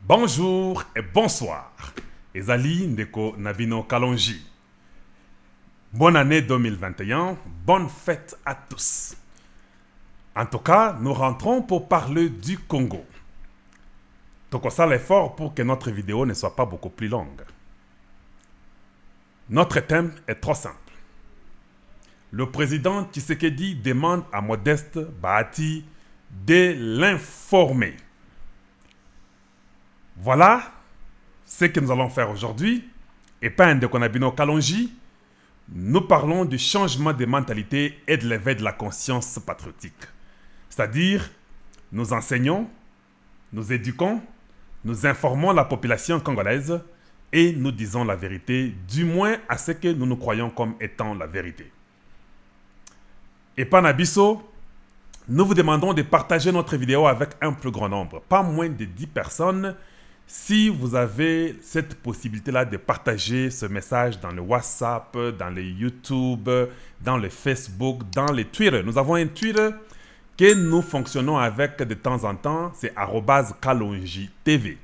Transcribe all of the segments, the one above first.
Bonjour et bonsoir. Ezali Ndeko Nabino Kalonji. Bonne année 2021, bonne fête à tous. En tout cas, nous rentrons pour parler du Congo. Donc ça l'effort pour que notre vidéo ne soit pas beaucoup plus longue. Notre thème est trop simple. Le président Tshisekedi demande à Modeste Bahati de l'informer. Voilà ce que nous allons faire aujourd'hui. Et pas un Ndeko Nabino Kalonji. Nous parlons du changement de mentalité et de l'éveil de la conscience patriotique. C'est-à-dire, nous enseignons, nous éduquons, nous informons la population congolaise et nous disons la vérité, du moins à ce que nous nous croyons comme étant la vérité. Et Panabiso, nous vous demandons de partager notre vidéo avec un plus grand nombre, pas moins de 10 personnes. Si vous avez cette possibilité-là de partager ce message dans le WhatsApp, dans le YouTube, dans le Facebook, dans le Twitter. Nous avons un Twitter que nous fonctionnons avec de temps en temps, c'est @kalonji-tv. Vous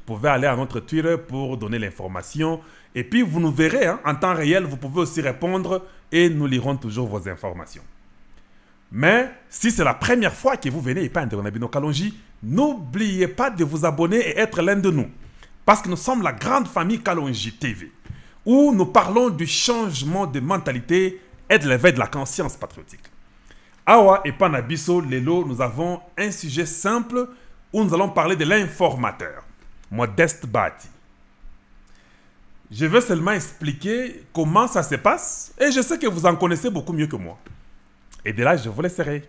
pouvez aller à notre Twitter pour donner l'information. Et puis vous nous verrez, hein, en temps réel, vous pouvez aussi répondre et nous lirons toujours vos informations. Mais si c'est la première fois que vous venez et pas un Ndeko Nabino Kalonji, n'oubliez pas de vous abonner et être l'un de nous. Parce que nous sommes la grande famille Kalonji TV, où nous parlons du changement de mentalité et de l'éveil de la conscience patriotique. Awa et Panabiso, Lelo, nous avons un sujet simple où nous allons parler de l'informateur, Modeste Bahati. Je vais seulement expliquer comment ça se passe et je sais que vous en connaissez beaucoup mieux que moi. Et de là, je vous laisserai.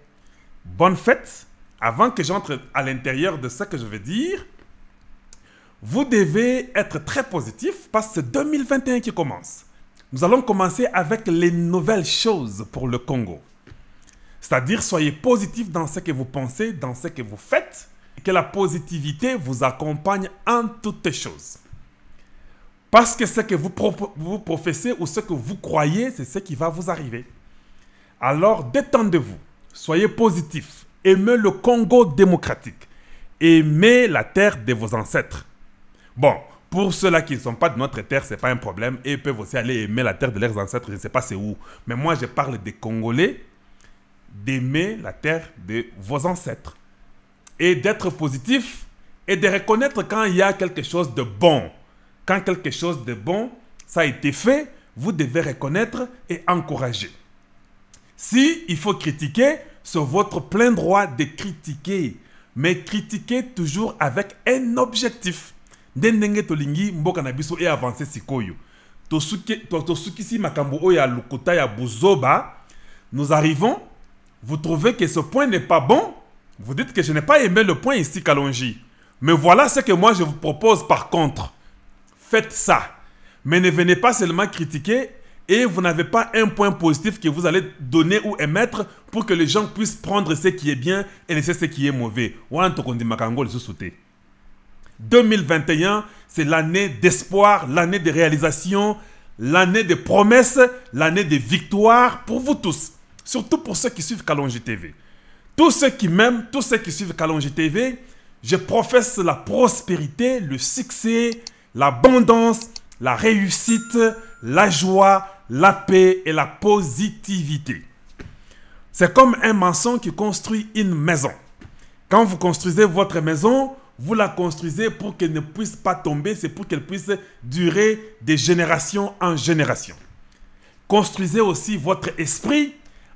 Bonne fête. Avant que j'entre à l'intérieur de ce que je veux dire, vous devez être très positif parce que c'est 2021 qui commence. Nous allons commencer avec les nouvelles choses pour le Congo. C'est-à-dire, soyez positif dans ce que vous pensez, dans ce que vous faites, et que la positivité vous accompagne en toutes choses. Parce que ce que vous professez ou ce que vous croyez, c'est ce qui va vous arriver. Alors, détendez-vous, soyez positif, aimez le Congo démocratique, aimez la terre de vos ancêtres. Bon, pour ceux-là qui ne sont pas de notre terre, ce n'est pas un problème, et ils peuvent aussi aller aimer la terre de leurs ancêtres, je ne sais pas c'est où. Mais moi, je parle des Congolais, d'aimer la terre de vos ancêtres, et d'être positif, et de reconnaître quand il y a quelque chose de bon. Quand quelque chose de bon, ça a été fait, vous devez reconnaître et encourager. Si il faut critiquer, c'est votre plein droit de critiquer. Mais critiquez toujours avec un objectif. Ndenge tolingi mboka na biso et avancer sikoyo. Tosukisi makambo oya lukuta ya buzoba. Nous arrivons, vous trouvez que ce point n'est pas bon. Vous dites que je n'ai pas aimé le point ici, Kalonji. Mais voilà ce que moi je vous propose par contre. Faites ça. Mais ne venez pas seulement critiquer et vous n'avez pas un point positif que vous allez donner ou émettre pour que les gens puissent prendre ce qui est bien et laisser ce qui est mauvais. 2021, c'est l'année d'espoir, l'année de réalisation, l'année de promesses, l'année de victoire pour vous tous. Surtout pour ceux qui suivent Kalonji TV. Tous ceux qui m'aiment, tous ceux qui suivent Kalonji TV, je professe la prospérité, le succès, l'abondance, la réussite, la joie, la paix et la positivité. C'est comme un maçon qui construit une maison. Quand vous construisez votre maison, vous la construisez pour qu'elle ne puisse pas tomber, c'est pour qu'elle puisse durer de génération en génération. Construisez aussi votre esprit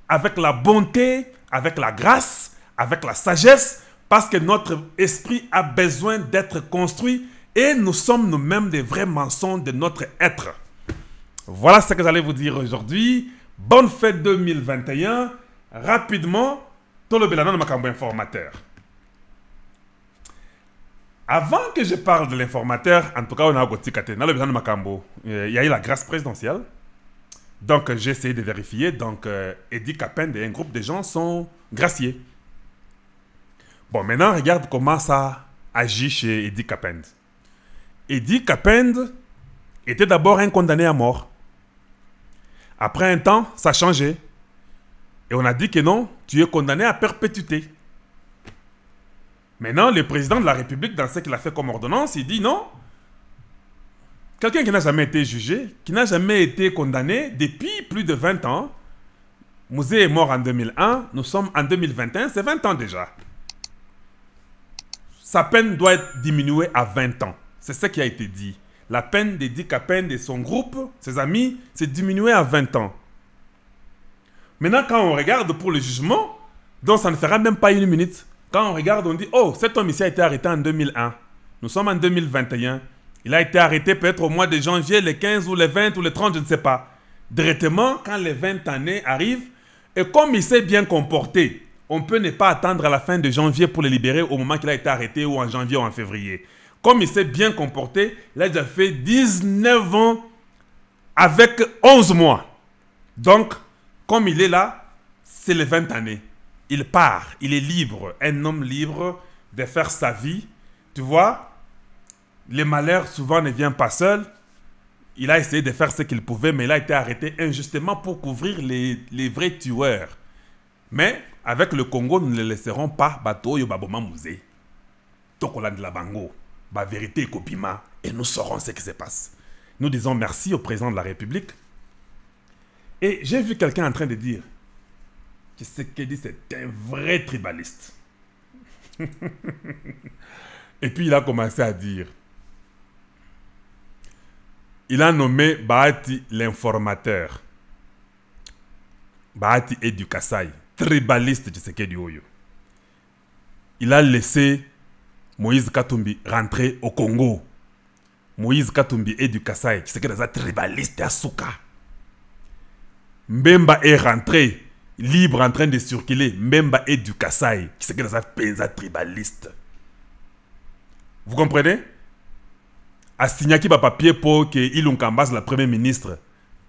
avec la bonté, avec la grâce, avec la sagesse, parce que notre esprit a besoin d'être construit et nous sommes nous-mêmes des vrais maçons de notre être. Voilà ce que j'allais vous dire aujourd'hui. Bonne fête 2021. Rapidement, tout le Belano de Makambo informateur. Avant que je parle de l'informateur, en tout cas, on a dans le Belano de Makambo, il y a eu la grâce présidentielle. Donc, j'ai essayé de vérifier. Donc, Edi Kapend et un groupe de gens sont graciés. Bon, maintenant, regarde comment ça agit chez Edi Kapend. Edi Kapend était d'abord un condamné à mort. Après un temps, ça a changé. Et on a dit que non, tu es condamné à perpétuité. Maintenant, le président de la République, dans ce qu'il a fait comme ordonnance, il dit non. Quelqu'un qui n'a jamais été jugé, qui n'a jamais été condamné depuis plus de 20 ans. Mouzé est mort en 2001, nous sommes en 2021, c'est 20 ans déjà. Sa peine doit être diminuée à 20 ans. C'est ce qui a été dit. La peine de Idi Kapen de son groupe, ses amis, c'est diminué à 20 ans. Maintenant, quand on regarde pour le jugement, donc ça ne fera même pas une minute. Quand on regarde, on dit, oh, cet homme ici a été arrêté en 2001. Nous sommes en 2021. Il a été arrêté peut-être au mois de janvier, le 15 ou le 20 ou le 30, je ne sais pas. Directement, quand les 20 années arrivent, et comme il s'est bien comporté, on peut ne pas attendre à la fin de janvier pour le libérer au moment qu'il a été arrêté ou en janvier ou en février. Comme il s'est bien comporté, il a déjà fait 19 ans avec 11 mois. Donc, comme il est là, c'est les 20 années. Il part, il est libre, un homme libre de faire sa vie. Tu vois, les malheurs souvent ne viennent pas seuls. Il a essayé de faire ce qu'il pouvait, mais il a été arrêté injustement pour couvrir les vrais tueurs. Mais avec le Congo, nous ne le laisserons pas. Bato yo baboma musée. Tokola de la bango. Ba vérité et copima. Et nous saurons ce qui se passe. Nous disons merci au président de la République. Et j'ai vu quelqu'un en train de dire que Tshisekedi c'est un vrai tribaliste. Et puis il a commencé à dire. Il a nommé Bahati l'informateur. Bahati est du Kasaï. Tribaliste Tshisekedi Oyo. Il a laissé Moïse Katumbi rentrer au Congo. Moïse Katumbi est du Kasaï. Tshisekedi est un tribaliste à Souka. Mbemba est rentré libre en train de circuler. Mbemba est du Kasaï. Tshisekedi est un tribaliste. Vous comprenez? A signé qui va papier pour que Ilunga Kambaza, le premier ministre,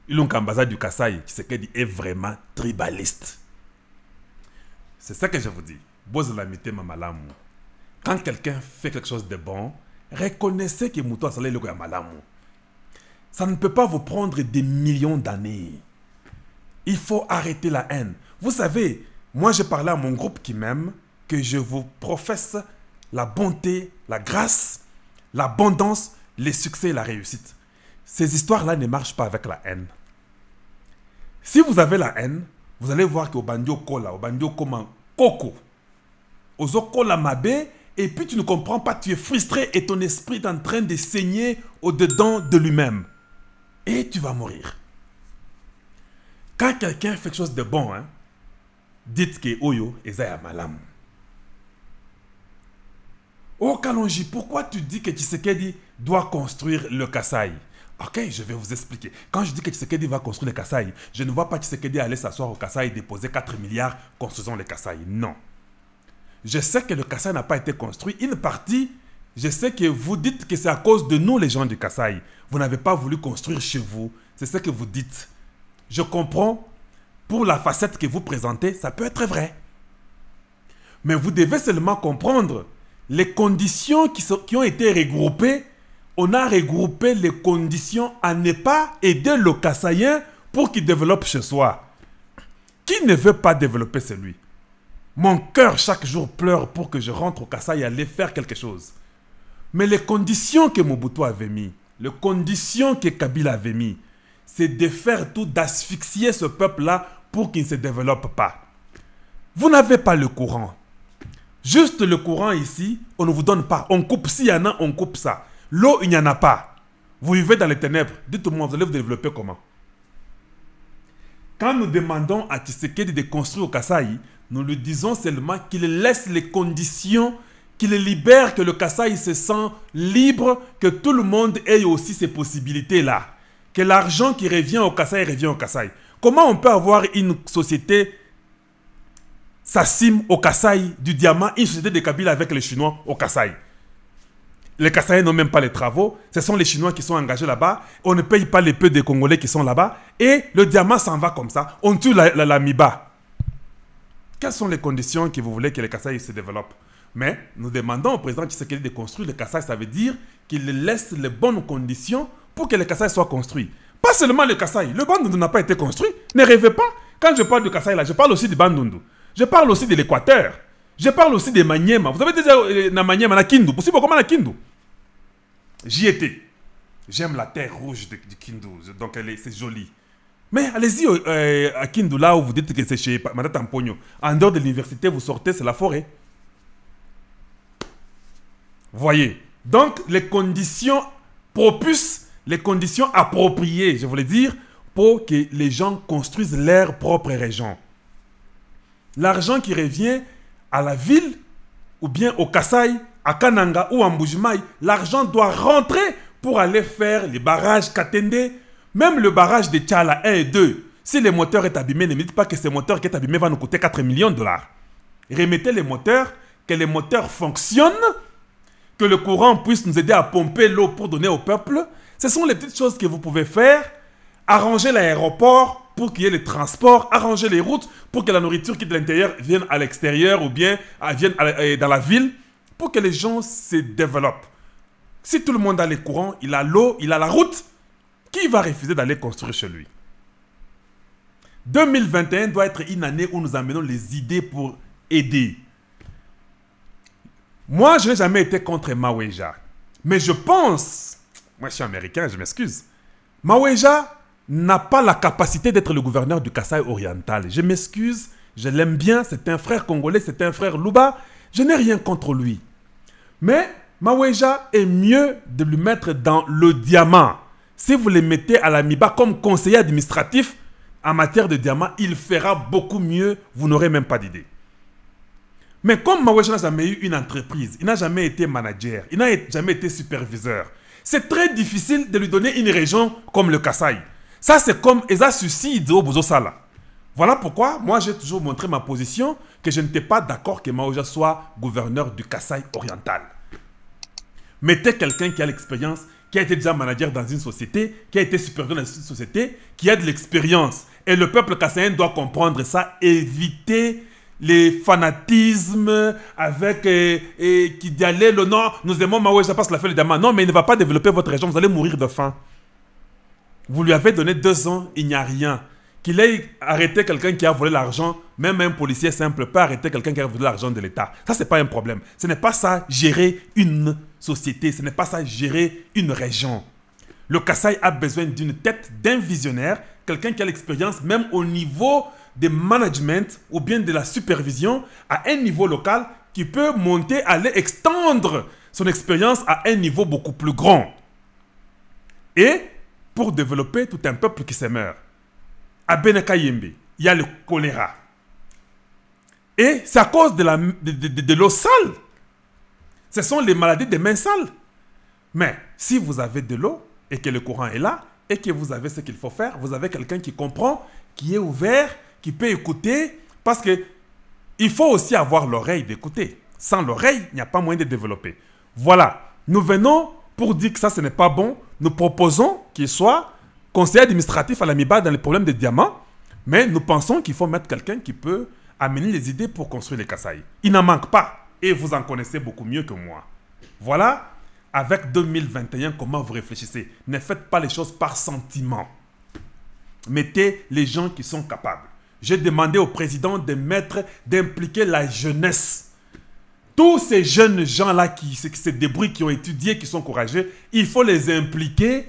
Ilunga Kambaza du Kasaï, Tshisekedi est vraiment tribaliste. C'est ça que je vous dis. Quand quelqu'un fait quelque chose de bon, reconnaissez que Mouto Asale Loko Malamu. Ça ne peut pas vous prendre des millions d'années. Il faut arrêter la haine. Vous savez, moi je parlais à mon groupe qui m'aime que je vous professe la bonté, la grâce, l'abondance, les succès et la réussite. Ces histoires-là ne marchent pas avec la haine. Si vous avez la haine, vous allez voir qu'au bandio kola, au bandio comme coco, au kola mabe, et puis tu ne comprends pas, tu es frustré et ton esprit est en train de saigner au-dedans de lui-même. Et tu vas mourir. Quand quelqu'un fait quelque chose de bon, hein, dites que Oyo Ezaya Malam. Oh Kalonji, pourquoi tu dis que Tshisekedi doit construire le Kasaï? Ok, je vais vous expliquer. Quand je dis que Tshisekedi va construire le Kasaï, je ne vois pas Tshisekedi aller s'asseoir au Kasaï et déposer 4 milliards construisons le Kasaï. Non. Je sais que le Kasaï n'a pas été construit. Une partie, je sais que vous dites que c'est à cause de nous les gens du Kasaï. Vous n'avez pas voulu construire chez vous. C'est ce que vous dites. Je comprends. Pour la facette que vous présentez, ça peut être vrai. Mais vous devez seulement comprendre les conditions qui ont été regroupées. On a regroupé les conditions à ne pas aider le Kasaïen pour qu'il développe chez soi. Qui ne veut pas développer celui? Mon cœur chaque jour pleure pour que je rentre au Kasaï et aller faire quelque chose. Mais les conditions que Mobutu avait mis, les conditions que Kabila avait mis, c'est de faire tout, d'asphyxier ce peuple-là pour qu'il ne se développe pas. Vous n'avez pas le courant. Juste le courant ici, on ne vous donne pas. On coupe s'il y en a, on coupe ça. L'eau, il n'y en a pas. Vous vivez dans les ténèbres. Dites-moi, vous allez vous développer comment? Quand nous demandons à Tshisekedi de construire au Kasaï, nous lui disons seulement qu'il laisse les conditions, qu'il libère, que le Kasaï se sent libre, que tout le monde ait aussi ces possibilités-là. Que l'argent qui revient au Kasaï revient au Kasaï. Comment on peut avoir une société Sassim au Kasaï du diamant, une société de Kabila avec les Chinois au Kasaï? Les Kasaïens n'ont même pas les travaux. Ce sont les Chinois qui sont engagés là-bas. On ne paye pas les peu des Congolais qui sont là-bas. Et le diamant s'en va comme ça. On tue la Miba. Quelles sont les conditions que vous voulez que le Kasaï se développe? Mais nous demandons au président Tshisekedi de construire le Kasaï. Ça veut dire qu'il laisse les bonnes conditions pour que le Kasaï soit construit. Pas seulement le Kasaï. Le Bandundu n'a pas été construit. Ne rêvez pas. Quand je parle du Kasaï, là, je parle aussi du Bandundu. Je parle aussi de l'Équateur. Je parle aussi des Maniema. Vous avez déjà na Maniema, na Kindu. Possible comment na Kindu? J'y étais. J'aime la terre rouge du Kindu. Donc c'est joli. Mais allez-y à Kindu, là où vous dites que c'est chez Madame Tampogno. En dehors de l'université, vous sortez, c'est la forêt. Voyez. Donc, les conditions propices, les conditions appropriées, je voulais dire, pour que les gens construisent leur propre région. L'argent qui revient à la ville, ou bien au Kasaï, à Kananga ou à Mbujimaï, l'argent doit rentrer pour aller faire les barrages Katende, même le barrage de Tchala 1 et 2. Si le moteur est abîmé, ne me dites pas que ce moteur qui est abîmé va nous coûter 4 millions de dollars. Remettez les moteurs, que les moteurs fonctionnent, que le courant puisse nous aider à pomper l'eau pour donner au peuple. Ce sont les petites choses que vous pouvez faire. Arranger l'aéroport pour qu'il y ait le transport, arranger les routes pour que la nourriture qui est de l'intérieur vienne à l'extérieur ou bien vienne dans la ville pour que les gens se développent. Si tout le monde a les courants, il a l'eau, il a la route, qui va refuser d'aller construire chez lui? 2021 doit être une année où nous amenons les idées pour aider. Moi, je n'ai jamais été contre Maweja. Mais je pense, moi je suis américain, je m'excuse, Maweja n'a pas la capacité d'être le gouverneur du Kasaï oriental. Je m'excuse, je l'aime bien, c'est un frère congolais, c'est un frère Luba, je n'ai rien contre lui. Mais Maweja est mieux de lui mettre dans le diamant. Si vous le mettez à la MIBA comme conseiller administratif en matière de diamant, il fera beaucoup mieux, vous n'aurez même pas d'idée. Mais comme Maweja n'a jamais eu une entreprise, il n'a jamais été manager, il n'a jamais été superviseur, c'est très difficile de lui donner une région comme le Kasaï. Ça, c'est comme Eza suicide au Bozosala. Voilà pourquoi moi j'ai toujours montré ma position que je n'étais pas d'accord que Maweja soit gouverneur du Kasaï oriental. Mettez quelqu'un qui a l'expérience, qui a été déjà manager dans une société, qui a été superviseur dans une société, qui a de l'expérience. Et le peuple kassaïen doit comprendre ça, éviter les fanatismes avec qui dit allez, le non, nous aimons Maweja parce qu'il a fait le diamant. Non, mais il ne va pas développer votre région, vous allez mourir de faim. Vous lui avez donné 2 ans, il n'y a rien. Qu'il ait arrêté quelqu'un qui a volé l'argent, même un policier simple peut arrêter quelqu'un qui a volé l'argent de l'État. Ça, c'est pas un problème. Ce n'est pas ça gérer une société, ce n'est pas ça gérer une région. Le Kasaï a besoin d'une tête, d'un visionnaire, quelqu'un qui a l'expérience même au niveau de management ou bien de la supervision à un niveau local qui peut monter, aller extendre son expérience à un niveau beaucoup plus grand. Et pour développer tout un peuple qui se meurt. À Benekayembe, il y a le choléra. Et c'est à cause de l'eau sale. Ce sont les maladies des mains sales. Mais si vous avez de l'eau et que le courant est là et que vous avez ce qu'il faut faire, vous avez quelqu'un qui comprend, qui est ouvert, qui peut écouter. Parce que il faut aussi avoir l'oreille d'écouter. Sans l'oreille, il n'y a pas moyen de développer. Voilà. Nous venons pour dire que ça, ce n'est pas bon. Nous proposons qu'il soit conseiller administratif à la MIBA dans les problèmes de diamants, mais nous pensons qu'il faut mettre quelqu'un qui peut amener les idées pour construire les Kasaï. Il n'en manque pas, et vous en connaissez beaucoup mieux que moi. Voilà, avec 2021, comment vous réfléchissez. Ne faites pas les choses par sentiment. Mettez les gens qui sont capables. J'ai demandé au président d'impliquer la jeunesse. Tous ces jeunes gens-là qui se débrouillent, qui ont étudié, qui sont courageux, il faut les impliquer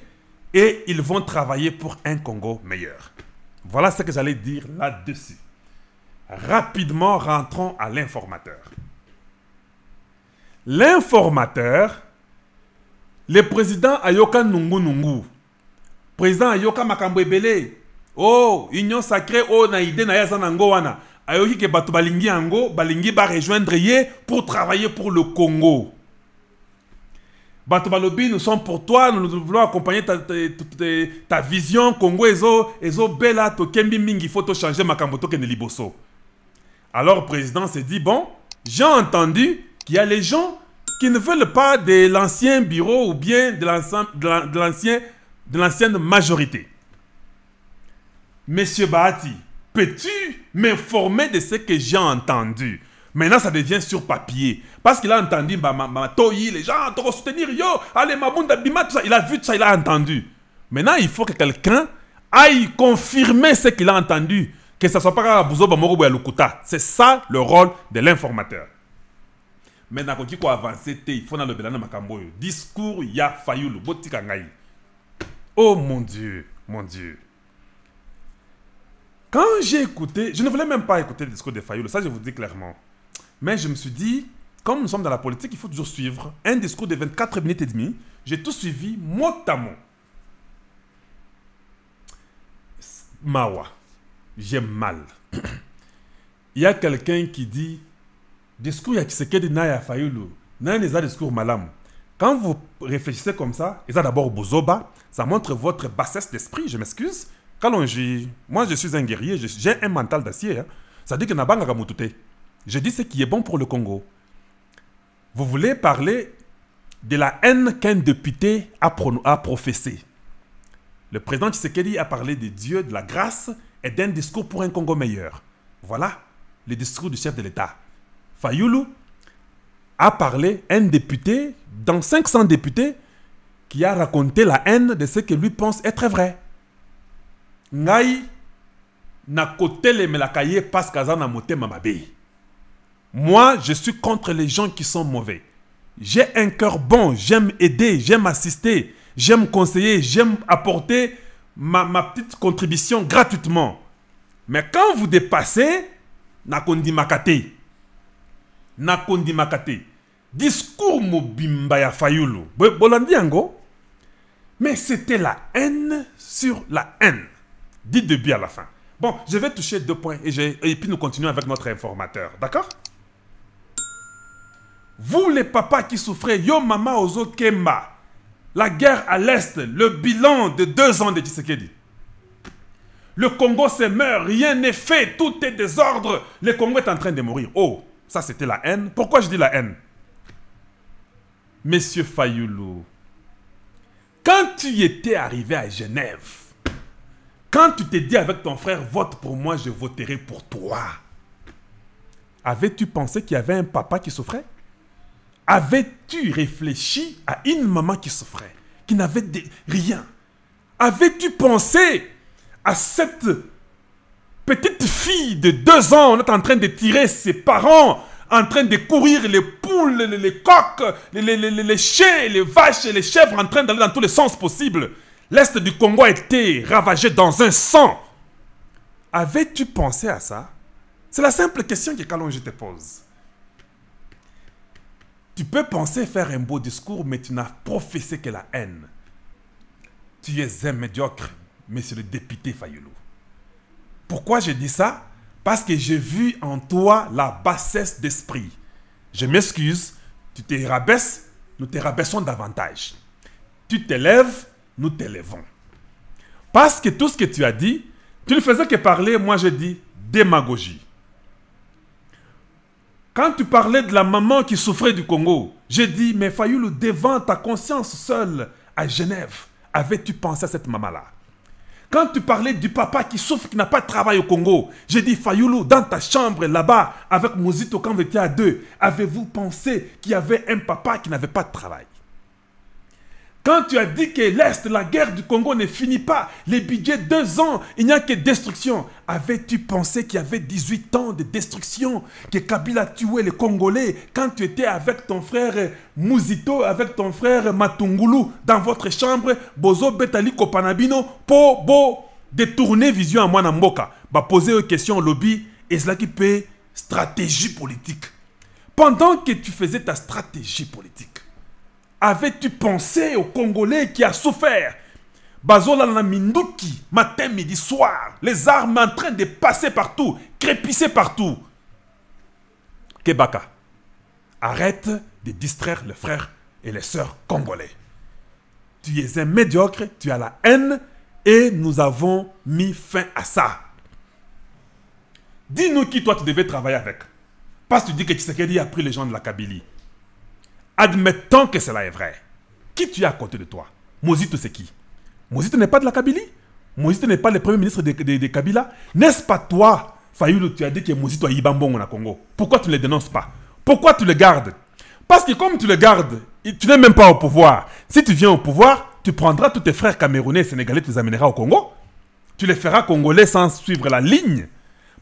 et ils vont travailler pour un Congo meilleur. Voilà ce que j'allais dire là-dessus. Rapidement, rentrons à l'informateur. L'informateur, le président Ayoka Nungu Nungu, président Ayoka Makambo Ebele, oh, Union Sacrée, oh, naïde na yazanango wana, Ayoki ke batu balingi ango, balingi ba rejoindre ye pour travailler pour le Congo. Batobalobi, nous sommes pour toi, nous voulons accompagner ta vision. Congo, ezo bela, to kembi mingi, il faut te changer makamboto ke ne liboso. Alors le président s'est dit, bon, j'ai entendu qu'il y a les gens qui ne veulent pas de l'ancien bureau ou bien de l'ancienne majorité. Monsieur Bahati, peux-tu m'informer de ce que j'ai entendu? Maintenant, ça devient sur papier. Parce qu'il a entendu les gens doivent soutenir, yo, allez, Mabunda Bima, tout ça. Il a vu tout ça, il a entendu. Maintenant, il faut que quelqu'un aille confirmer ce qu'il a entendu. Que ce ne soit pas Bouzo Bamoro ou Lukuta. C'est ça le rôle de l'informateur. Mais n'a pas avancé, il faut le belana makambo. Discours ya Fayulu, botika ngai. Oh mon Dieu, mon Dieu. Quand j'ai écouté, je ne voulais même pas écouter le discours de Fayulu, ça je vous dis clairement. Mais je me suis dit, comme nous sommes dans la politique, il faut toujours suivre un discours de 24 minutes et demie. J'ai tout suivi mot à mot. Mawa, j'ai mal. Il y a quelqu'un qui dit, discours ya Tshisekedi na ya Fayulu, na les discours malam. Quand vous réfléchissez comme ça, et ça d'abord Bozoba, ça montre votre bassesse d'esprit, je m'excuse. Moi je suis un guerrier, j'ai un mental d'acier. Hein. Ça dit que Nabanga Gamutute. Je dis ce qui est bon pour le Congo. Vous voulez parler de la haine qu'un député a professée. Le président Tshisekedi a parlé de Dieu, de la grâce et d'un discours pour un Congo meilleur. Voilà le discours du chef de l'État. Fayulu a parlé, un député, dans 500 députés, qui a raconté la haine de ce que lui pense être vrai. Ngai na kotele melakaye parce qu'azana moté mamabe. Moi, je suis contre les gens qui sont mauvais. J'ai un cœur bon, j'aime aider, j'aime assister, j'aime conseiller, j'aime apporter ma petite contribution gratuitement. Mais quand vous dépassez, nakondi makate. Nakondi makate. Discours mobimba ya Fayulu. Bolandi yango. Mais c'était la haine sur la haine. Du début à la fin. Bon, je vais toucher 2 points et puis nous continuons avec notre informateur. D'accord? Vous les papas qui souffrez, yo mama ozo kemba. La guerre à l'Est, le bilan de 2 ans de Tshisekedi. Le Congo se meurt, rien n'est fait, tout est désordre. Le Congo est en train de mourir. Oh, ça c'était la haine. Pourquoi je dis la haine? Monsieur Fayulu, quand tu étais arrivé à Genève, quand tu t'es dit avec ton frère, vote pour moi, je voterai pour toi. Avais-tu pensé qu'il y avait un papa qui souffrait? Avais-tu réfléchi à une maman qui souffrait, qui n'avait rien? Avais-tu pensé à cette petite fille de 2 ans, on est en train de tirer ses parents, en train de courir les poules, les coqs, les chiens, les vaches et les chèvres, en train d'aller dans tous les sens possibles. L'Est du Congo a été ravagé dans un sang. Avais-tu pensé à ça? C'est la simple question que Kalonji te pose. Tu peux penser faire un beau discours, mais tu n'as professé que la haine. Tu es un médiocre, monsieur le député Fayulu. Pourquoi je dis ça? Parce que j'ai vu en toi la bassesse d'esprit. Je m'excuse, tu te rabaisses, nous te rabaissons davantage. Tu t'élèves, nous t'élèvons. Parce que tout ce que tu as dit, tu ne faisais que parler, moi je dis démagogie. Quand tu parlais de la maman qui souffrait du Congo, j'ai dit, mais Fayulu, devant ta conscience seule à Genève, avais-tu pensé à cette maman-là? Quand tu parlais du papa qui souffre, qui n'a pas de travail au Congo, j'ai dit, Fayulu, dans ta chambre là-bas, avec Mozito, quand vous étiez à 2, avez-vous pensé qu'il y avait un papa qui n'avait pas de travail? Quand tu as dit que l'Est, la guerre du Congo ne finit pas, les budgets 2 ans, il n'y a que destruction. Avais-tu pensé qu'il y avait 18 ans de destruction, que Kabila tuait les Congolais quand tu étais avec ton frère Mouzito, avec ton frère Matungulu dans votre chambre, Bozo Betali Kopanabino, pour détourner vision à moi Mboka, poser une question au lobby, et cela qui paie stratégie politique. Pendant que tu faisais ta stratégie politique, avais-tu pensé au Congolais qui a souffert? Bazola na Minduki, matin, midi, soir, les armes en train de passer partout, crépisser partout. Kebaka, arrête de distraire les frères et les sœurs congolais. Tu es un médiocre, tu as la haine et nous avons mis fin à ça. Dis-nous qui toi tu devais travailler avec. Parce que tu dis que Tshisekedi a pris les gens de la Kabylie. Admettons que cela est vrai. Qui tu as à côté de toi? Mozito c'est qui? Mozito n'est pas de la Kabylie? Mozito n'est pas le premier ministre de Kabila? N'est-ce pas toi, Fayulu, tu as dit que Mozito a Ibambongo au Congo? Pourquoi tu ne le dénonces pas? Pourquoi tu le gardes? Parce que comme tu le gardes, tu n'es même pas au pouvoir. Si tu viens au pouvoir, tu prendras tous tes frères camerounais et sénégalais, tu les amèneras au Congo. Tu les feras congolais sans suivre la ligne.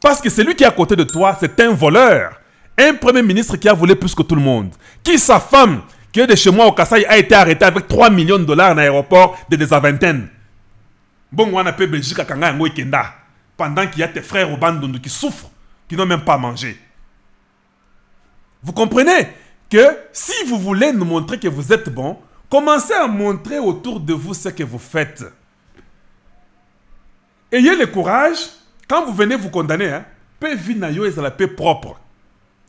Parce que celui qui est à côté de toi, c'est un voleur. Un premier ministre qui a volé plus que tout le monde. Qui sa femme, qui est de chez moi au Kassai, a été arrêtée avec 3 millions de dollars dans l'aéroport de Desaventaine. Bon, on a payé Belgique à Kanga et Kenda. Pendant qu'il y a tes frères au Bandundu qui souffrent, qui n'ont même pas mangé. Vous comprenez que si vous voulez nous montrer que vous êtes bon, commencez à montrer autour de vous ce que vous faites. Ayez le courage, quand vous venez vous condamner, hein, paix vinayo et la paix propre.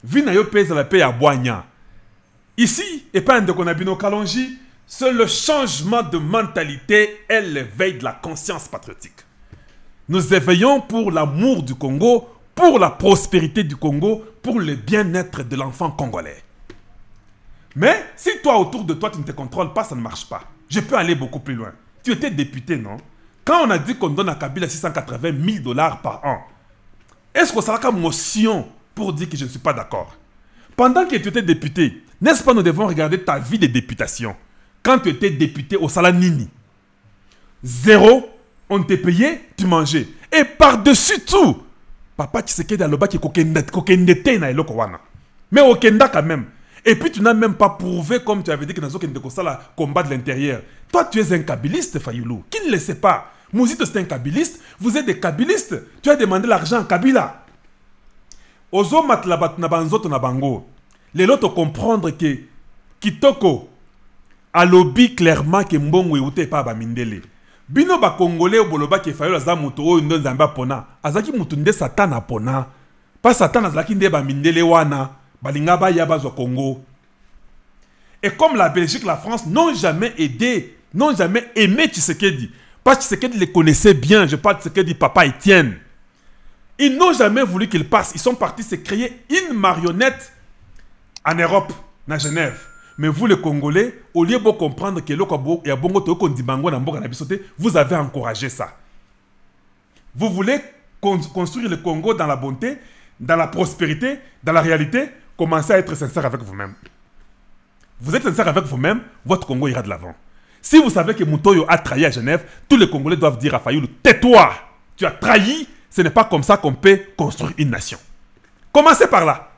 Vinayo paix la paix à Boigna. Ici, et pas un de Konabino Kalonji, c'est le changement de mentalité et l'éveil de la conscience patriotique. Nous éveillons pour l'amour du Congo, pour la prospérité du Congo, pour le bien-être de l'enfant congolais. Mais si toi, autour de toi, tu ne te contrôles pas, ça ne marche pas. Je peux aller beaucoup plus loin. Tu étais député, non? Quand on a dit qu'on donne à Kabila 680 000 dollars par an, est-ce que ça a comme motion pour dire que je ne suis pas d'accord? Pendant que tu étais député, n'est-ce pas nous devons regarder ta vie de députation? Quand tu étais député au Salanini, 0, on te payait, tu mangeais. Et par-dessus tout, papa Tshisekedi aloba ki kokendete na eloko wana. Mais okenda quand même. Et puis tu n'as même pas prouvé, comme tu avais dit que dans le combat de l'intérieur. Toi, tu es un kabiliste, Fayoulou. Qui ne le sait pas? Mouzito, c'est un kabiliste. Vous êtes des kabilistes. Tu as demandé l'argent à Kabila. Ozo matlabat na banzoto na bango. Les lots comprendre que Kitoko a lobby clairement que Mbongo et pas Bamindele. Bino ba Congolais boloba ke Fayoulou za muto o ndo nzamba pona. Azaki mutu nde Satan pona. Pas Satan azaki nde Bamindele wana. Balingaba Yabazo Congo. Et comme la Belgique, la France n'ont jamais aidé, n'ont jamais aimé Tshisekedi. Parce que Tshisekedi les connaissait bien. Je parle de Tshisekedi, papa Etienne. Ils n'ont jamais voulu qu'il passe. Ils sont partis se créer une marionnette en Europe, à Genève. Mais vous, les Congolais, au lieu de comprendre que vous avez encouragé ça. Vous voulez construire le Congo dans la bonté, dans la prospérité, dans la réalité. Commencez à être sincère avec vous-même. Vous êtes sincère avec vous-même, votre Congo ira de l'avant. Si vous savez que Moutoyo a trahi à Genève, tous les Congolais doivent dire à Fayoulou, tais-toi, tu as trahi, ce n'est pas comme ça qu'on peut construire une nation. Commencez par là.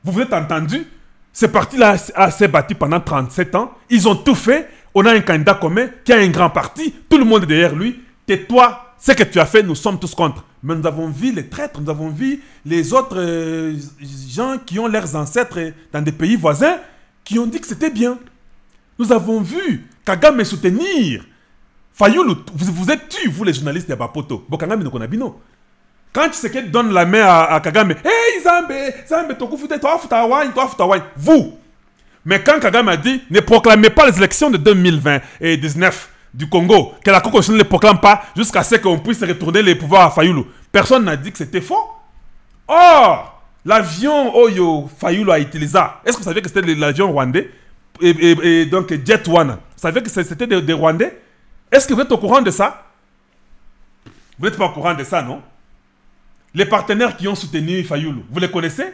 Vous vous êtes entendu, ce parti-là s'est battu pendant 37 ans, ils ont tout fait, on a un candidat commun qui a un grand parti, tout le monde est derrière lui, tais-toi, ce que tu as fait, nous sommes tous contre. Mais nous avons vu les traîtres, nous avons vu les autres gens qui ont leurs ancêtres dans des pays voisins qui ont dit que c'était bien. Nous avons vu Kagame soutenir. Fayoulou, vous êtes tu, vous les journalistes de Bapoto. Bokangame Nokonabino. Quand tu sais qu'elle donne la main à Kagame, hey Zambe, toi, vous. Mais quand Kagame a dit, ne proclamez pas les élections de 2020 et 2019 du Congo, que la Constitution ne les proclame pas jusqu'à ce qu'on puisse retourner les pouvoirs à Fayoulou. Personne n'a dit que c'était faux. Or, l'avion Oyo Fayoulou a utilisé, est-ce que vous saviez que c'était l'avion rwandais et donc Jet One? Vous savez que c'était des Rwandais? Est-ce que vous êtes au courant de ça? Vous n'êtes pas au courant de ça, non? Les partenaires qui ont soutenu Fayoulou, vous les connaissez?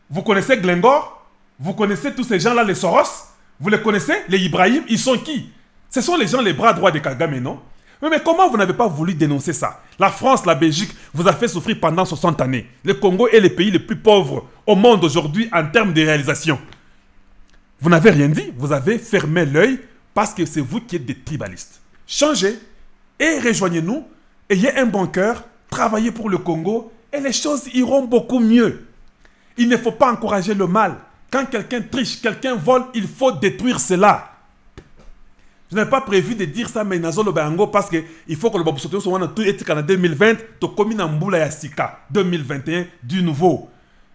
Vous connaissez Glengor? Vous connaissez tous ces gens-là, les Soros? Vous les connaissez? Les Ibrahim, ils sont qui? Ce sont les gens, les bras droits de Kagame, non? Mais comment vous n'avez pas voulu dénoncer ça? La France, la Belgique vous a fait souffrir pendant 60 années. Le Congo est le pays le plus pauvre au monde aujourd'hui en termes de réalisation. Vous n'avez rien dit, vous avez fermé l'œil parce que c'est vous qui êtes des tribalistes. Changez et rejoignez-nous, ayez un bon cœur, travaillez pour le Congo et les choses iront beaucoup mieux. Il ne faut pas encourager le mal. Quand quelqu'un triche, quelqu'un vole, il faut détruire cela. Je n'ai pas prévu de dire ça, mais Nazolo Bango parce qu'il faut que le Babusoto soit en 2020, to commune en Boula Yassika, 2021, du nouveau.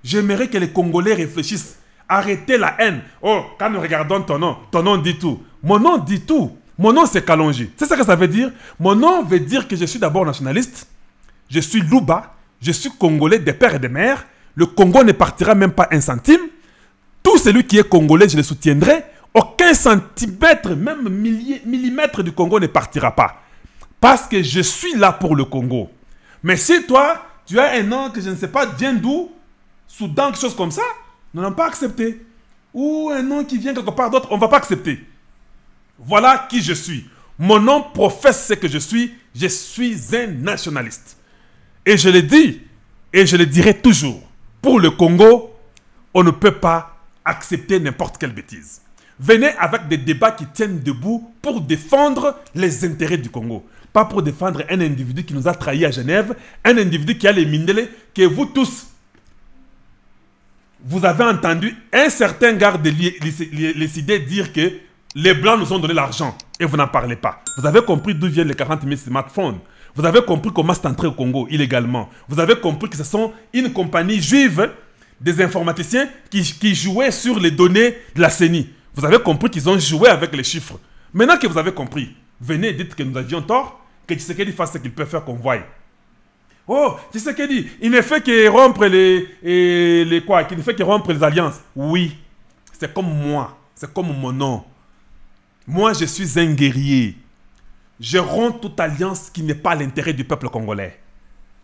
J'aimerais que les Congolais réfléchissent. Arrêtez la haine. Oh, quand nous regardons ton nom dit tout. Mon nom dit tout. Mon nom c'est Kalonji. C'est ça que ça veut dire? Mon nom veut dire que je suis d'abord nationaliste. Je suis Louba. Je suis Congolais des pères et des mères. Le Congo ne partira même pas un centime. Tout celui qui est Congolais, je le soutiendrai. Aucun centimètre, même millimètre du Congo ne partira pas. Parce que je suis là pour le Congo. Mais si toi, tu as un nom que je ne sais pas vient d'où, Soudan, quelque chose comme ça, nous n'allons pas accepter. Ou un nom qui vient quelque part d'autre, on ne va pas accepter. Voilà qui je suis. Mon nom professe ce que je suis. Je suis un nationaliste. Et je le dis, et je le dirai toujours. Pour le Congo, on ne peut pas accepter n'importe quelle bêtise. Venez avec des débats qui tiennent debout pour défendre les intérêts du Congo. Pas pour défendre un individu qui nous a trahis à Genève, un individu qui a les Mindele, que vous tous, vous avez entendu un certain garde les idées dire que les Blancs nous ont donné l'argent et vous n'en parlez pas. Vous avez compris d'où viennent les 40 000 smartphones. Vous avez compris comment c'est entré au Congo illégalement. Vous avez compris que ce sont une compagnie juive, des informaticiens qui jouaient sur les données de la CENI. Vous avez compris qu'ils ont joué avec les chiffres. Maintenant que vous avez compris, venez et dites que nous avions tort, que Tshisekedi fasse ce qu'il peut faire qu'on voie. Oh, Tshisekedi, il ne fait que rompre les quoi, qu'il ne fait que rompre les alliances. Oui, c'est comme moi, c'est comme mon nom. Moi, je suis un guerrier. Je romps toute alliance qui n'est pas l'intérêt du peuple congolais.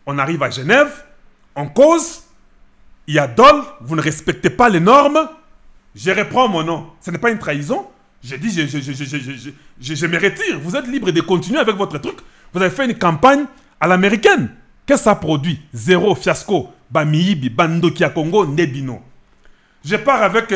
On arrive à Genève, on cause, il y a dol, vous ne respectez pas les normes, je reprends mon nom. Ce n'est pas une trahison. Je dis, je me retire. Vous êtes libre de continuer avec votre truc. Vous avez fait une campagne à l'américaine. Qu'est-ce que ça produit? Zéro, fiasco. Bamiibi, Bandokia Congo, Nebino. Je pars avec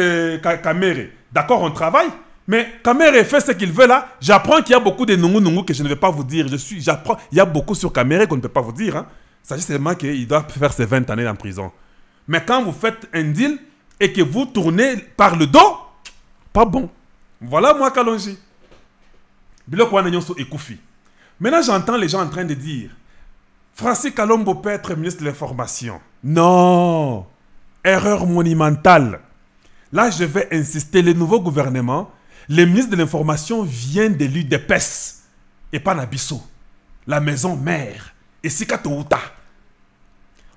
Kamere. D'accord, on travaille. Mais Kamere fait ce qu'il veut là. J'apprends qu'il y a beaucoup de nungu que je ne vais pas vous dire. J'apprends. Il y a beaucoup sur Kamere qu'on ne peut pas vous dire. Hein. S'agit seulement qu'il doit faire ses 20 années en prison. Mais quand vous faites un deal et que vous tournez par le dos, pas bon. Voilà moi Kalonji. Biloko wana nyonso ekufi. Maintenant j'entends les gens en train de dire Francis Kalombo peut être ministre de l'information. Non. Erreur monumentale. Là je vais insister, le nouveau gouvernement, le ministre de l'information vient de l'UDPS et pas Nabiso, la maison mère, et Sikatouta.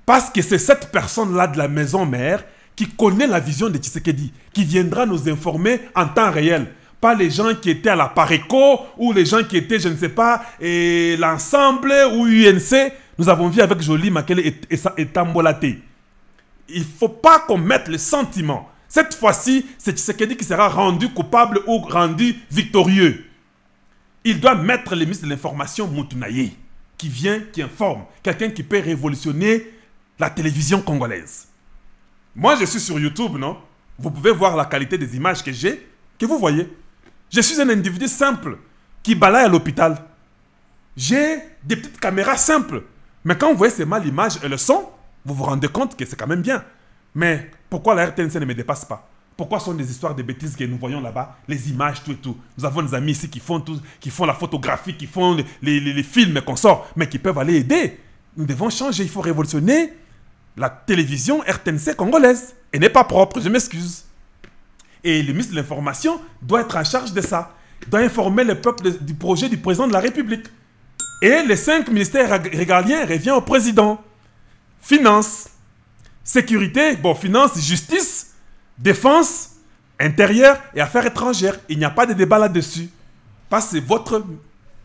Parce que c'est cette personne-là de la maison mère qui connaît la vision de Tshisekedi, qui viendra nous informer en temps réel. Pas les gens qui étaient à la Pareco, ou les gens qui étaient, je ne sais pas, l'ensemble, ou UNC. Nous avons vu avec Jolie Makele et Tambolaté. Il ne faut pas qu'on mette le sentiment. Cette fois-ci, c'est Tshisekedi qui sera rendu coupable ou rendu victorieux. Il doit mettre le ministre de l'information Moutunaye, qui vient, qui informe. Quelqu'un qui peut révolutionner la télévision congolaise. Moi, je suis sur YouTube, non? Vous pouvez voir la qualité des images que j'ai, que vous voyez. Je suis un individu simple qui balaye à l'hôpital. J'ai des petites caméras simples. Mais quand vous voyez seulement l'image et le son, vous vous rendez compte que c'est quand même bien. Mais pourquoi la RTNC ne me dépasse pas? Pourquoi sont des histoires de bêtises que nous voyons là-bas? Les images, tout et tout. Nous avons des amis ici qui font la photographie, qui font les films qu'on sort, mais qui peuvent aller aider. Nous devons changer, il faut révolutionner la télévision RTNC congolaise. Elle n'est pas propre, je m'excuse. Et le ministre de l'Information doit être en charge de ça. Il doit informer le peuple du projet du président de la République. Et les 5 ministères régaliens reviennent au président. Finance, sécurité, bon, finance, justice, défense, intérieur et affaires étrangères. Il n'y a pas de débat là-dessus. Parce que c'est votre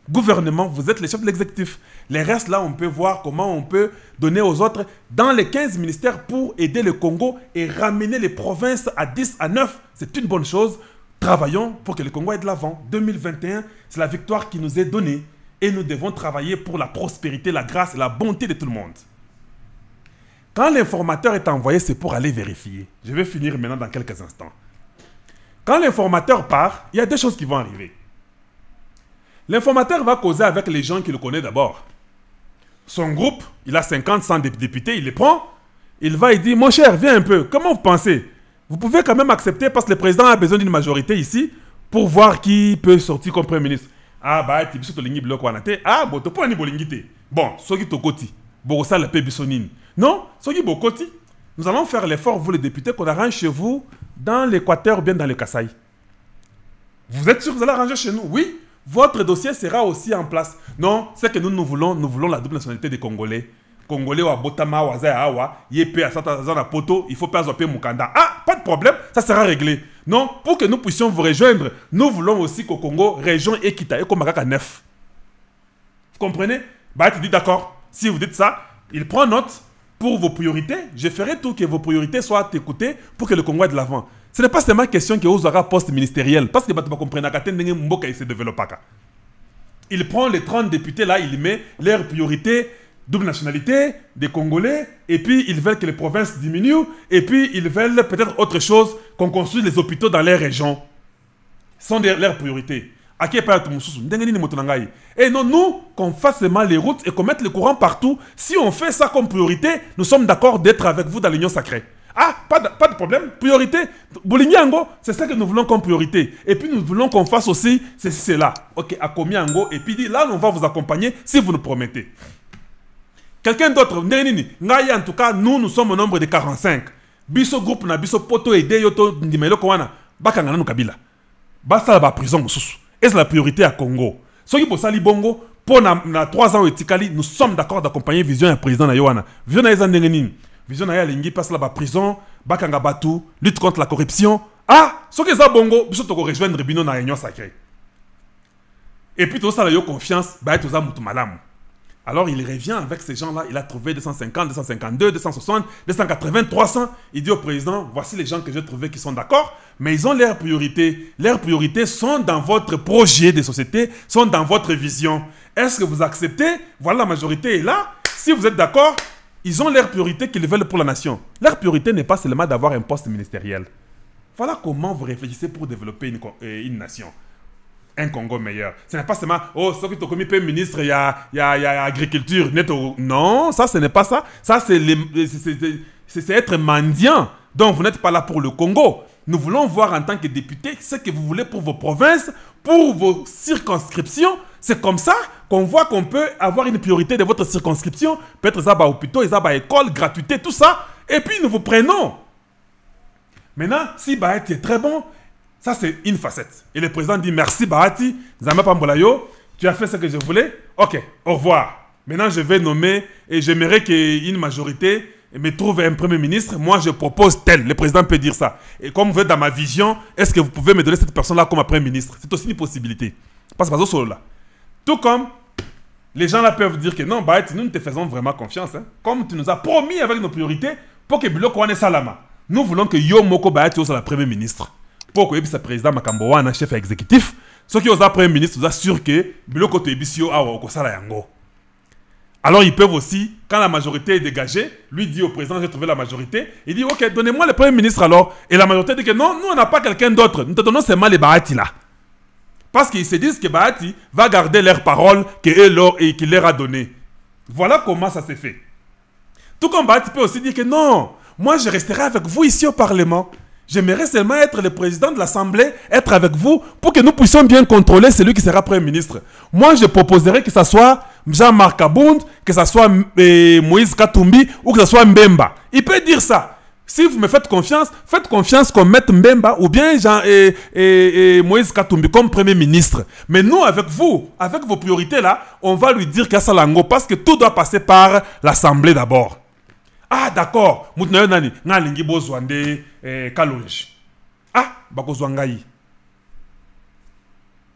gouvernement, vous êtes les chefs de l'exécutif. Les restes, là, on peut voir comment on peut donner aux autres dans les 15 ministères pour aider le Congo et ramener les provinces à 10, à 9. C'est une bonne chose. Travaillons pour que le Congo aille de l'avant. 2021, c'est la victoire qui nous est donnée. Et nous devons travailler pour la prospérité, la grâce et la bonté de tout le monde. Quand l'informateur est envoyé, c'est pour aller vérifier. Je vais finir maintenant dans quelques instants. Quand l'informateur part, il y a deux choses qui vont arriver. L'informateur va causer avec les gens qui le connaissent d'abord. Son groupe, il a 50, 100 députés, il les prend. Il va et dit, mon cher, viens un peu. Comment vous pensez? Vous pouvez quand même accepter parce que le président a besoin d'une majorité ici pour voir qui peut sortir comme premier ministre. Ah, bah, tu biso tolingi biloko wanate. Ah, bon, tu peux ni bolingite. Bon, soki tokoti. Borosa le pe bisonine. Non, soki bokoti. Nous allons faire l'effort, vous les députés, qu'on arrange chez vous dans l'Équateur ou bien dans le Kasaï. Vous êtes sûr que vous allez arranger chez nous? Oui. Votre dossier sera aussi en place. Non, c'est que nous voulons la double nationalité des Congolais. Congolais ou Botama ou Awa, Yépe à Satazana Poto, il faut pas zoper Mukanda. Ah, pas de problème, ça sera réglé. Non, pour que nous puissions vous rejoindre, nous voulons aussi qu'au Congo, région Ekita et Komakaka 9. Vous comprenez? Bah, tu dis d'accord. Si vous dites ça, il prend note pour vos priorités. Je ferai tout que vos priorités soient écoutées pour que le Congo aille de l'avant. Ce n'est pas seulement question que vous aurez un poste ministériel. Parce que vous comprenez que se développe. Il prend les 30 députés là, il met leurs priorités double nationalité, des Congolais, et puis ils veulent que les provinces diminuent, et puis ils veulent peut-être autre chose, qu'on construise les hôpitaux dans les régions. Ce sont leurs priorités. Et non, nous, qu'on fasse seulement les routes et qu'on mette le courant partout, si on fait ça comme priorité, nous sommes d'accord d'être avec vous dans l'union sacrée. Ah, pas de problème, priorité. Boulingiango, c'est ça que nous voulons comme priorité. Et puis nous voulons qu'on fasse aussi cela. Ok, à Komiango, et puis là, on va vous accompagner si vous nous promettez. Quelqu'un d'autre, en tout cas, nous sommes au nombre de 45. Biso groupe na biso poto ede yoto ndimelo kwana, bakangana no kabila. Basa la prison mususu. Et c'est la priorité à Congo. Ceux qui pour ça, Bongo, pour 3 ans au Tikali, nous sommes d'accord d'accompagner Vision et président Nayoana. Vision et Zandengenin. Vision et Lingi passe là-bas prison, Bakanga Batu, lutte contre la corruption. Ah, ceux qui sont Bongo, ils sont rejoindre Bino na Union sacrée. Et puis tout ça, il y a confiance, bah tout ça mutu malam. Alors il revient avec ces gens-là, il a trouvé 250, 252, 260, 280, 300. Il dit au président, voici les gens que j'ai trouvés qui sont d'accord, mais ils ont leurs priorités. Leurs priorités sont dans votre projet de société, sont dans votre vision. Est-ce que vous acceptez? Voilà, la majorité est là. Si vous êtes d'accord, ils ont leurs priorités qu'ils veulent pour la nation. Leur priorité n'est pas seulement d'avoir un poste ministériel. Voilà comment vous réfléchissez pour développer une nation. Un Congo meilleur. Ce n'est pas seulement, oh, ce qui est commis Premier ministre, il y a agriculture. Non, ça, ce n'est pas ça. Ça, c'est être mendiant. Donc, vous n'êtes pas là pour le Congo. Nous voulons voir en tant que député ce que vous voulez pour vos provinces, pour vos circonscriptions. C'est comme ça qu'on voit qu'on peut avoir une priorité de votre circonscription. Peut-être ça va hôpitaux, ça va école, gratuité, tout ça. Et puis, nous vous prenons. Maintenant, si Bahati est très bon, ça, c'est une facette. Et le président dit merci, Bahati, Zama Pambolayo, tu as fait ce que je voulais. Ok, au revoir. Maintenant, je vais nommer et j'aimerais qu'une majorité me trouve un premier ministre. Moi, je propose tel. Le président peut dire ça. Et comme vous êtes dans ma vision, est-ce que vous pouvez me donner cette personne-là comme premier ministre? C'est aussi une possibilité. Parce que c'est solo là. Tout comme les gens là peuvent dire que non, Bahati, nous te faisons vraiment confiance. Hein. Comme tu nous as promis avec nos priorités pour que Biloko wane salama. Nous voulons que Yo Moko Bahati soit le premier ministre. Pour que le président Makambo un chef exécutif, ceux qui ont le premier ministre, vous assurent que Biloko Tebisio a Okosala Yango. Alors ils peuvent aussi, quand la majorité est dégagée, lui dit au président, j'ai trouvé la majorité, il dit, ok, donnez-moi le premier ministre alors. Et la majorité dit que non, nous on n'a pas quelqu'un d'autre, nous te donnons seulement les Bahati là. Parce qu'ils se disent que Bahati va garder leurs paroles qu'il leur a données. Voilà comment ça s'est fait. Tout comme Bahati peut aussi dire que non, moi je resterai avec vous ici au Parlement. J'aimerais seulement être le président de l'Assemblée, être avec vous, pour que nous puissions bien contrôler celui qui sera Premier ministre. Moi, je proposerais que ce soit Jean-Marc Abound, que ce soit Moïse Katumbi, ou que ce soit Mbemba. Il peut dire ça. Si vous me faites confiance qu'on mette Mbemba ou bien Moïse Katumbi comme Premier ministre. Mais nous, avec vous, avec vos priorités là, on va lui dire qu'il y a Salango, parce que tout doit passer par l'Assemblée d'abord. Ah, d'accord. Nani, Nalingi Bozwande Kalonji. Ah, Bakozwangayi.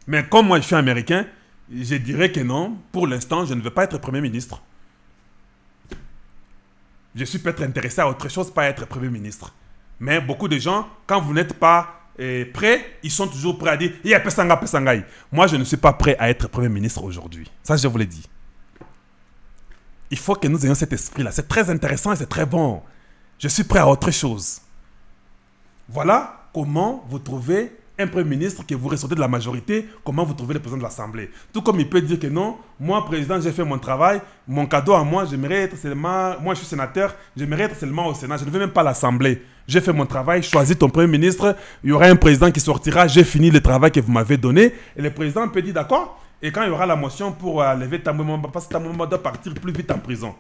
Mais comme moi je suis américain, je dirais que non. Pour l'instant, je ne veux pas être Premier ministre. Je suis peut-être intéressé à autre chose, pas être Premier ministre. Mais beaucoup de gens, quand vous n'êtes pas prêts, ils sont toujours prêts à dire « Il y a Pesanga, Pesangaï ». Moi, je ne suis pas prêt à être Premier ministre aujourd'hui. Ça, je vous l'ai dit. Il faut que nous ayons cet esprit-là. C'est très intéressant et c'est très bon. Je suis prêt à autre chose. Voilà comment vous trouvez un Premier ministre que vous ressortez de la majorité, comment vous trouvez le président de l'Assemblée. Tout comme il peut dire que non, moi, président, j'ai fait mon travail, mon cadeau à moi, j'aimerais être seulement, moi je suis sénateur, j'aimerais être seulement au Sénat, je ne veux même pas l'Assemblée. J'ai fait mon travail, choisis ton Premier ministre, il y aura un président qui sortira, j'ai fini le travail que vous m'avez donné. Et le président peut dire d'accord. Et quand il y aura la motion pour lever Tambwe Mwamba, parce que Tambwe Mwamba doit partir plus vite en prison.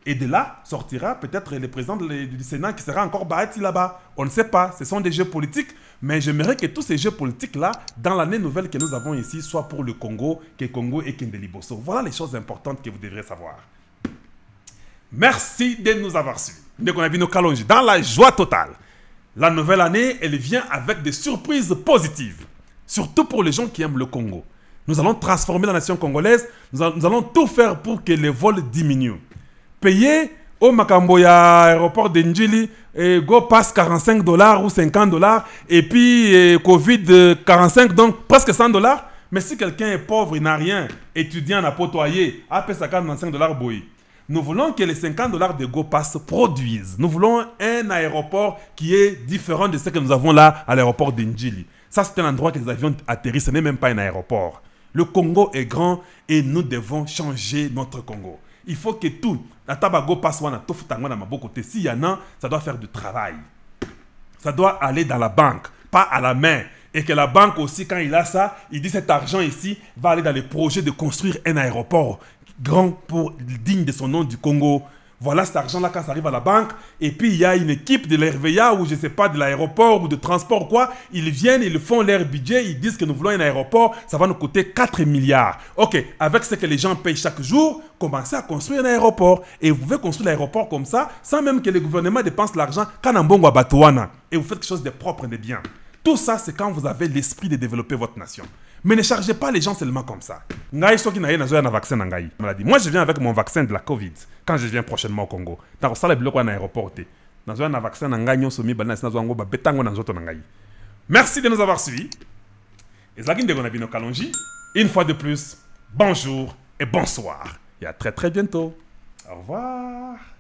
Et de là sortira peut-être le président du Sénat qui sera encore Bahati là-bas. On ne sait pas, ce sont des jeux politiques. Mais j'aimerais que tous ces jeux politiques-là, dans l'année nouvelle que nous avons ici, soient pour le Congo, que Congo et Kendeli Bosso. Voilà les choses importantes que vous devrez savoir. Merci de nous avoir suivis. Dans la joie totale. La nouvelle année, elle vient avec des surprises positives. Surtout pour les gens qui aiment le Congo. Nous allons transformer la nation congolaise. Nous allons tout faire pour que les vols diminuent. Payer au Makamboya aéroport de Ndjili, go passe 45 $ ou 50 $. Et puis Covid 45, donc presque 100 $. Mais si quelqu'un est pauvre, il n'a rien, étudiant à potoyer, après ça 45 $ boy. Nous voulons que les 50 dollars de GoPass produisent. Nous voulons un aéroport qui est différent de ce que nous avons là à l'aéroport d'Indjili. Ça, c'est un endroit que les avions atterrissent, ce n'est même pas un aéroport. Le Congo est grand et nous devons changer notre Congo. Il faut que tout, la tabago passe wana tofutango na maboko te. S'il y en a, ça doit faire du travail. Ça doit aller dans la banque, pas à la main. Et que la banque aussi, quand il a ça, il dit cet argent ici va aller dans les projets de construire un aéroport grand pour digne de son nom du Congo. Voilà cet argent-là quand ça arrive à la banque. Et puis, il y a une équipe de l'RVA ou je ne sais pas, de l'aéroport ou de transport ou quoi. Ils viennent, ils font leur budget, ils disent que nous voulons un aéroport, ça va nous coûter 4 milliards. Ok, avec ce que les gens payent chaque jour, commencez à construire un aéroport. Et vous pouvez construire l'aéroport comme ça, sans même que le gouvernement dépense l'argent quand on bongo batouana. Et vous faites quelque chose de propre et de bien. Tout ça, c'est quand vous avez l'esprit de développer votre nation. Mais ne chargez pas les gens seulement comme ça. Moi, je viens avec mon vaccin de la Covid quand je viens prochainement au Congo. Dans un aéroport. Dans un vaccin, merci de nous avoir suivis. Une fois de plus, bonjour et bonsoir. Et à très très bientôt. Au revoir.